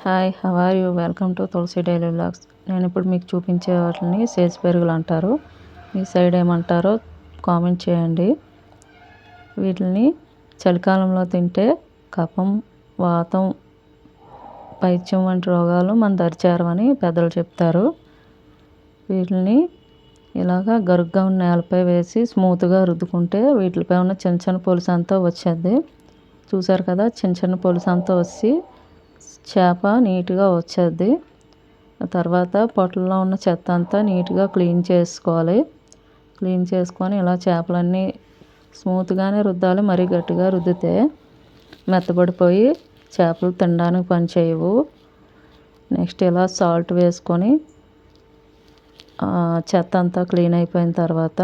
Hi, how are you? Welcome to Tulasi daily vlogs. నేను ఇప్పుడు మీకు చూపించే వాటిని సేజ్ పెరుగులు అంటారు. మీ సైడ్ ఏమంటారో కామెంట్ చేయండి. వీటిని చలికాలంలో తింటే కఫం, వాతం, పైత్యం వంటి రోగాలు మన దరిచేరవని పెద్దలు చెప్తారు. వీటిని ఇలాగా గరుగ్గా ఉన్న నేలపై వేసి స్మూత్గా రుద్దుకుంటే వీటిపై ఉన్న చిన్న చిన్న పొలుసు అంతా వచ్చేది. చూసారు కదా, చిన్న చిన్న పొలుసు అంతా వచ్చి చేప నీట్గా వచ్చేది. తర్వాత పొట్టలో ఉన్న చెత్త అంతా నీట్గా క్లీన్ చేసుకోవాలి. క్లీన్ చేసుకొని ఇలా చేపలన్నీ స్మూత్గానే రుద్దాలి. మరీ గట్టిగా రుద్దితే మెత్తబడిపోయి చేపలు తినడానికి పని చేయవు. నెక్స్ట్ ఇలా సాల్ట్ వేసుకొని చెత్త అంతా క్లీన్ అయిపోయిన తర్వాత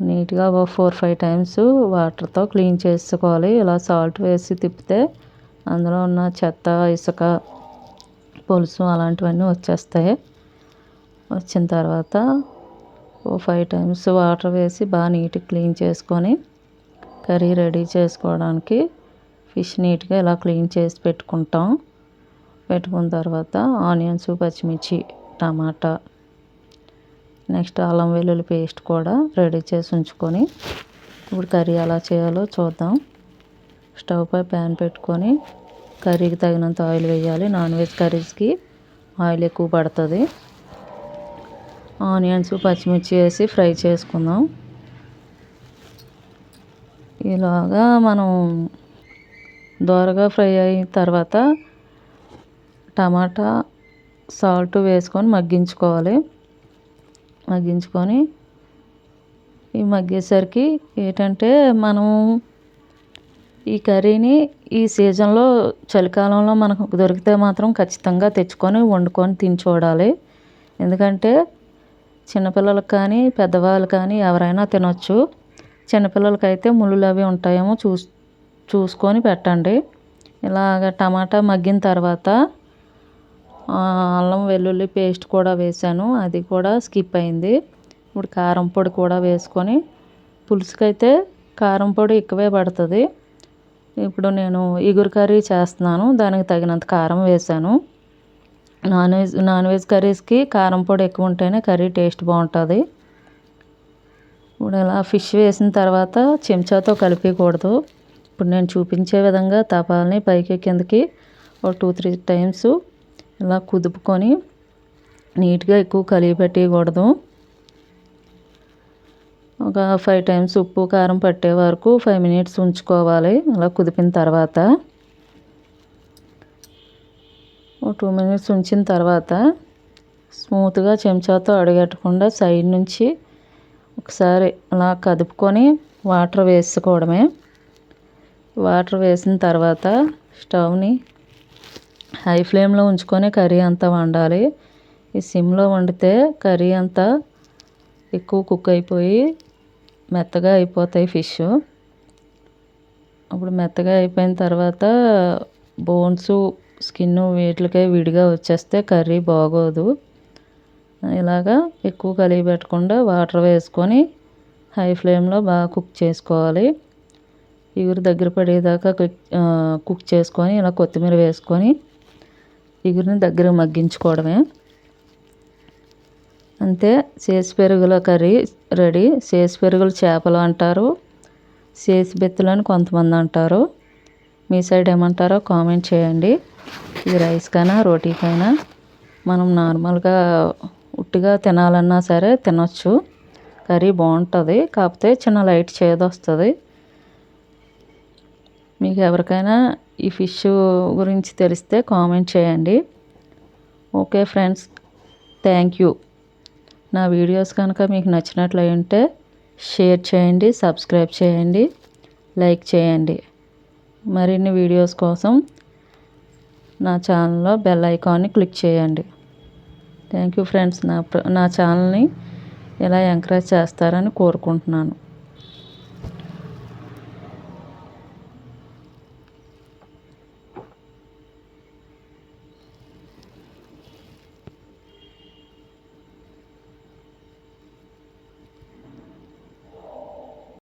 నీట్గా 4-5 టైమ్స్ వాటర్తో క్లీన్ చేసుకోవాలి. ఇలా సాల్ట్ వేసి తిప్పితే అందులో ఉన్న చెత్త, ఇసుక, పులుసు అలాంటివన్నీ వచ్చేస్తాయి. వచ్చిన తర్వాత 5 టైమ్స్ వాటర్ వేసి బాగా నీట్గా క్లీన్ చేసుకొని కర్రీ రెడీ చేసుకోవడానికి ఫిష్ నీట్గా ఇలా క్లీన్ చేసి పెట్టుకుంటాం. పెట్టుకున్న తర్వాత ఆనియన్స్, పచ్చిమిర్చి, టమాటా, నెక్స్ట్ అల్లం వెల్లుల్లి పేస్ట్ కూడా రెడీ చేసి ఉంచుకొని ఇప్పుడు కర్రీ ఎలా చేయాలో చూద్దాం. స్టవ్ పై ప్యాన్ పెట్టుకొని కర్రీకి తగినంత ఆయిల్ వేయాలి. నాన్ వెజ్ కర్రీస్కి ఆయిల్ ఎక్కువ పడుతుంది. ఆనియన్స్, పచ్చిమిర్చి వేసి ఫ్రై చేసుకుందాం. ఇలాగా మనం దోరగా ఫ్రై అయిన తర్వాత టమాటా, సాల్ట్ వేసుకొని మగ్గించుకోవాలి. మగ్గించుకొని ఈ మగ్గేసరికి ఏంటంటే మనం ఈ కర్రీని ఈ సీజన్లో చలికాలంలో మనకు దొరికితే మాత్రం ఖచ్చితంగా తెచ్చుకొని వండుకొని తిని చూడాలి. ఎందుకంటే చిన్నపిల్లలకు కానీ పెద్దవాళ్ళు కానీ ఎవరైనా తినొచ్చు. చిన్నపిల్లలకైతే ముళ్ళులు అవి ఉంటాయేమో చూసుకొని పెట్టండి. ఇలాగ టమాటా మగ్గిన తర్వాత అల్లం వెల్లుల్లి పేస్ట్ కూడా వేసాను, అది కూడా స్కిప్ అయింది. ఇప్పుడు కారం పొడి కూడా వేసుకొని, పులుసుకైతే కారం పొడి ఎక్కువే పడుతుంది. ఇప్పుడు నేను ఇగురు కర్రీ చేస్తున్నాను, దానికి తగినంత కారం వేసాను. నాన్ వెజ్ కర్రీస్కి కారం పొడి ఎక్కువ ఉంటేనే కర్రీ టేస్ట్ బాగుంటుంది. ఇప్పుడు ఇలా ఫిష్ వేసిన తర్వాత చెంచాతో కలిపేయకూడదు. ఇప్పుడు నేను చూపించే విధంగా తపాలని పైకి కిందకి ఒక 2-3 టైమ్స్ ఇలా కుదుపుకొని నీట్గా ఎక్కువ కలిపి పెట్టకూడదు. ఒక 5 టైమ్స్ ఉప్పు కారం పట్టే వరకు 5 మినిట్స్ ఉంచుకోవాలి. అలా కుదిపిన తర్వాత 2 మినిట్స్ ఉంచిన తర్వాత స్మూత్గా చెంచాతో అడుగట్టకుండా సైడ్ నుంచి ఒకసారి అలా కదుపుకొని వాటర్ వేసుకోవడమే. వాటర్ వేసిన తర్వాత స్టవ్ని హై ఫ్లేమ్లో ఉంచుకొని కర్రీ అంతా వండాలి. ఈ సిమ్లో వండితే కర్రీ అంతా ఎక్కువ కుక్ అయిపోయి మెత్తగా అయిపోతాయి ఫిష్. అప్పుడు మెత్తగా అయిపోయిన తర్వాత బోన్స్, స్కిన్ వీటికే విడిగా వచ్చేస్తే కర్రీ బాగోదు. ఇలాగా ఎక్కువ కలిగి పెట్టకుండా వాటర్ వేసుకొని హై ఫ్లేమ్లో బాగా కుక్ చేసుకోవాలి. ఇగురు దగ్గర పడేదాకా కుక్ చేసుకొని ఇలా కొత్తిమీర వేసుకొని ఇగురిని దగ్గర మగ్గించుకోవడమే. అంతే, సేజ్ పెరుగుల కర్రీ రెడీ. సేజ్ పెరుగులు చేపలు అంటారు, సేజ్ బెత్తులు అని కొంతమంది అంటారు. మీ సైడ్ ఏమంటారో కామెంట్ చేయండి. ఇది రైస్కైనా రోటీకైనా మనం నార్మల్గా ఉట్టిగా తినాలన్నా సరే తినొచ్చు. కర్రీ బాగుంటుంది, కాకపోతే చిన్న లైట్ చేదు వస్తుంది. మీకు ఎవరికైనా ఈ ఫిష్ గురించి తెలిస్తే కామెంట్ చేయండి. Okay friends, thank you. నా వీడియోస్ కనుక మీకు నచ్చినట్లయితే షేర్ చేయండి, సబ్స్క్రైబ్ చేయండి, లైక్ చేయండి. మరిన్ని వీడియోస్ కోసం నా ఛానల్లో బెల్ ఐకాన్ని క్లిక్ చేయండి. Thank you friends. నా ఛానల్ని ఇలా ఎంకరేజ్ చేస్తారని కోరుకుంటున్నాను.